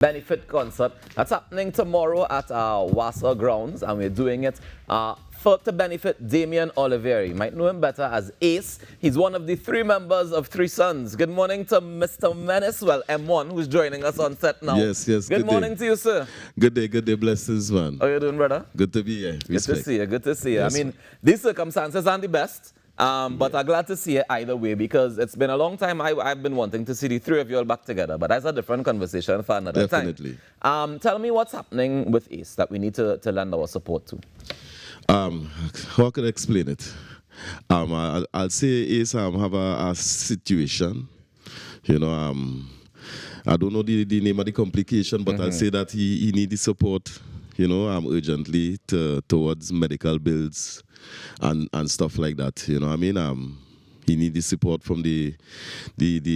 benefit concert that's happening tomorrow at our Wassa grounds, and we're doing it to benefit Damian Oliverie. You might know him better as Ace. He's one of the three members of Treasons. Good morning to Mr. Menace, well, M1, who's joining us on set now. Yes. Good morning to you, sir. Good day, blessings, man. How you doing, brother? Good to be here. Good to see you, good to see you. Yes, I mean, these circumstances aren't the best. But I'm glad to see it either way because it's been a long time. I've been wanting to see the three of you all back together, but that's a different conversation for another Definitely. time. Tell me what's happening with Ace that we need to lend our support to. How can I explain it? I'll say Ace have a situation. You know, I don't know the name of the complication, but I'll say that he needs the support, you know, urgently towards medical bills and stuff like that. You know what I mean? He needs the support from the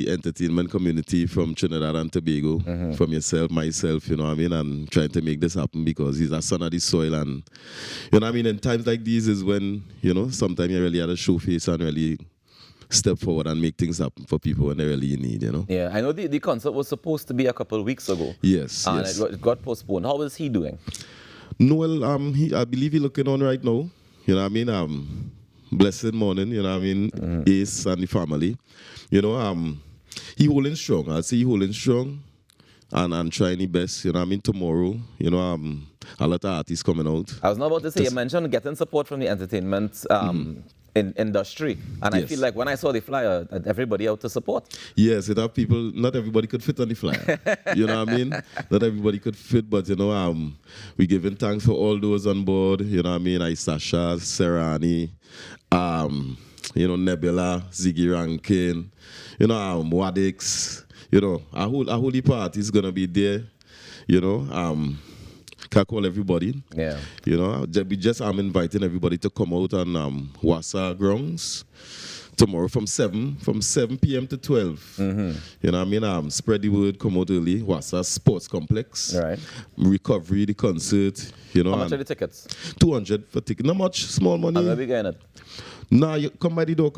entertainment community from Trinidad and Tobago, from yourself, myself, you know what I mean? I'm trying to make this happen because he's a son of the soil, and you know what I mean? In times like these is when, you know, sometimes you really have to show face and really step forward and make things happen for people when they really need, you know? Yeah, I know the concert was supposed to be a couple of weeks ago. Yes, and yes. it got postponed. How is he doing? Noel, I believe he's looking on right now. You know what I mean? Blessed morning, you know what I mean? Ace and the family. You know, he holding strong. I'll say he holding strong and trying his best. You know what I mean? Tomorrow, you know, a lot of artists coming out. I was not about to say, you mentioned getting support from the entertainment industry. And I feel like when I saw the flyer, everybody out to support. Yes, it have people, not everybody could fit on the flyer. You know what I mean? Not everybody could fit, but you know, we giving thanks for all those on board. You know what I mean? Sasha, Serrani, you know, Nebula, Ziggy Rankin, you know, Wadix, you know, a whole heap of artists gonna be there, you know. Can call everybody. Yeah. You know, I'm inviting everybody to come out on Wassa grounds tomorrow from 7 p.m. to 12. You know what I mean? Spread the word, come out early. Wassa Sports Complex. Right. Recovery, the concert. You know. How much are the tickets? 200 for ticket. Not much, small money. And where we getting it? Nah, come by the door.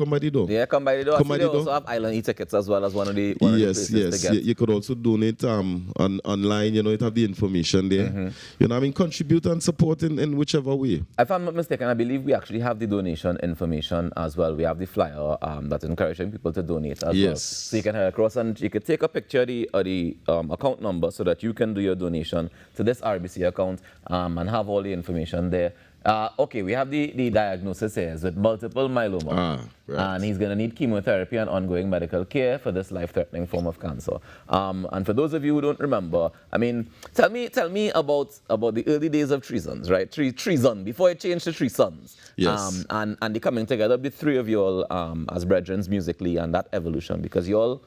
Yeah, come by the door. They also have Island e-tickets as well as one of the places to get. You could also donate online. You know, it have the information there. You know what I mean? Contribute and support in whichever way. If I'm not mistaken, I believe we actually have the donation information as well. We have the flyer that's encouraging people to donate as well. So you can head across and you can take a picture of the account number so that you can do your donation to this RBC account and have all the information there. Okay, we have the diagnosis here is with multiple myeloma. Right. And he's going to need chemotherapy and ongoing medical care for this life-threatening form of cancer. And for those of you who don't remember, I mean, tell me about the early days of Treasons, right? Treason, before it changed to Treasons. Yes. And the coming together, the three of you all as brethren musically and that evolution, because you all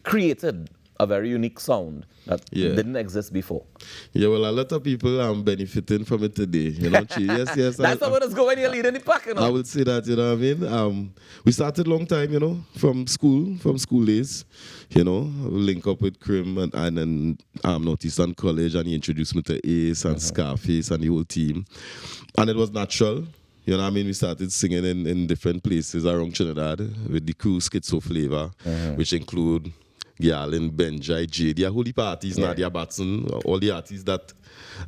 created a very unique sound that didn't exist before. Yeah, well, a lot of people are benefiting from it today. You know, yes. That's how it's going. You're leading the pack, you know. I would say that, you know what I mean? We started a long time, you know, from school days, you know, link up with Krim and then Northeastern College, and he introduced me to Ace and Scarface and the whole team. And it was natural. You know what I mean? We started singing in different places around Trinidad with the crew Schizo Flavor, which include Gyalin, Benjai, JD, a whole heap of artists, Nadia Batson, all the artists that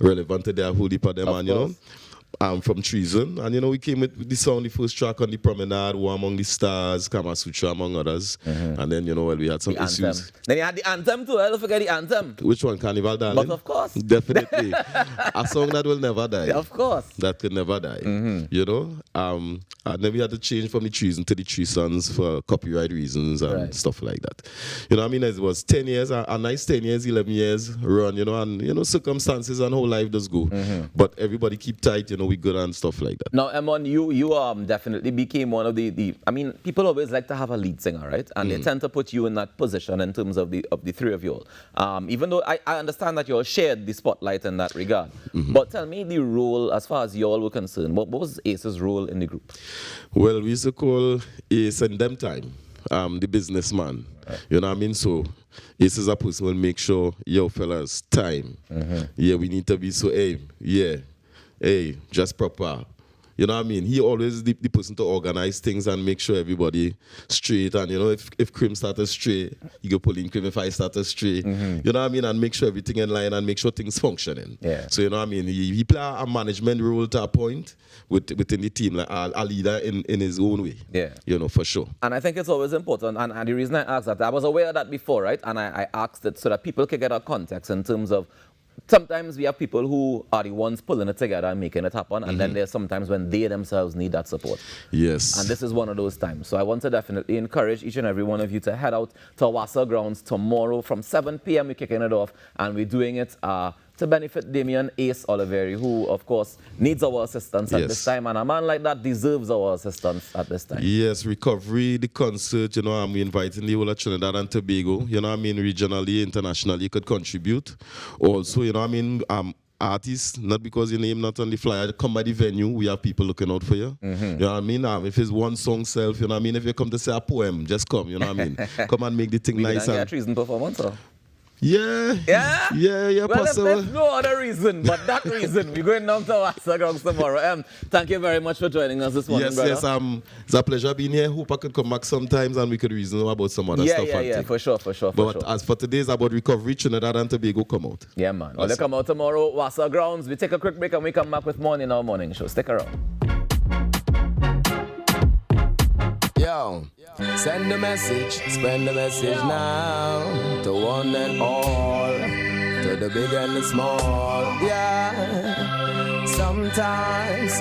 relevant to their whole heap of them, and you know, from Treason, and you know, we came with the song, the first track on the Promenade, War Among the Stars, Kama Sutra, among others, and then, you know, well, we had some issues. Anthem. Then you had the anthem too, don't forget the anthem. Which one, Carnival Darling? But of course. Definitely. A song that will never die. Of course. That could never die, you know. And then we had to change from the Treason to the Treasons for copyright reasons and stuff like that. You know what I mean? It was 10 years, a nice 10 years, 11 years run, you know, and, you know, circumstances and whole life does go. But everybody keep tight, you know, we good and stuff like that. Now, Emon, you definitely became one of the I mean, people always like to have a lead singer, right? And they tend to put you in that position in terms of the three of you all. Even though I understand that you all shared the spotlight in that regard. But tell me the role, as far as you all were concerned, what was Ace's role in the group? Well, we used to call Ace in them time, the businessman. You know what I mean? So Ace is a person who will make sure, yo, fellas, time. Yeah, we need to be so, hey, just proper. You know what I mean? He always the person to organize things and make sure everybody straight. And, you know, if Cream started straight, he go pull in Cream. If I started straight, you know what I mean? And make sure everything in line and make sure things functioning. Yeah. So, you know what I mean? He play a management role to a point within the team, like a leader in his own way. Yeah. You know, for sure. And I think it's always important. And the reason I asked that, I was aware of that before, right? And I asked it so that people can get a context in terms of sometimes we have people who are the ones pulling it together and making it happen, and then there's sometimes when they themselves need that support. Yes. And this is one of those times. So I want to definitely encourage each and every one of you to head out to Wassa Grounds tomorrow from 7 p.m. We're kicking it off, and we're doing it to benefit Damian Ace Oliverie, who, of course, needs our assistance at this time. And a man like that deserves our assistance at this time. Yes, recovery, the concert, you know, I'm inviting the whole of Trinidad and Tobago, you know, I mean, regionally, internationally, could contribute. Also, you know, I mean, artists, not because your name not on the flyer, come by the venue, we have people looking out for you. You know what I mean? If it's one song self, you know what I mean? If you come to say a poem, just come, you know what I mean? Come and make the thing nice. We can get a Treason performance, or? Yeah. Well, possible. There's no other reason but that reason. We're going down to Wassa Grounds tomorrow. Thank you very much for joining us this morning, brother. Yes, it's a pleasure being here. Hope I could come back sometimes and we could reason about some other stuff. Yeah, for sure. But as for today, it's about recovery, Trinidad and Tobago come out. Yeah, man. Well, they come out tomorrow, Wassa Grounds. We take a quick break and we come back with more in our morning show. Stick around. Yo, send the message, spread the message now to one and all, to the big and the small. Yeah, sometimes.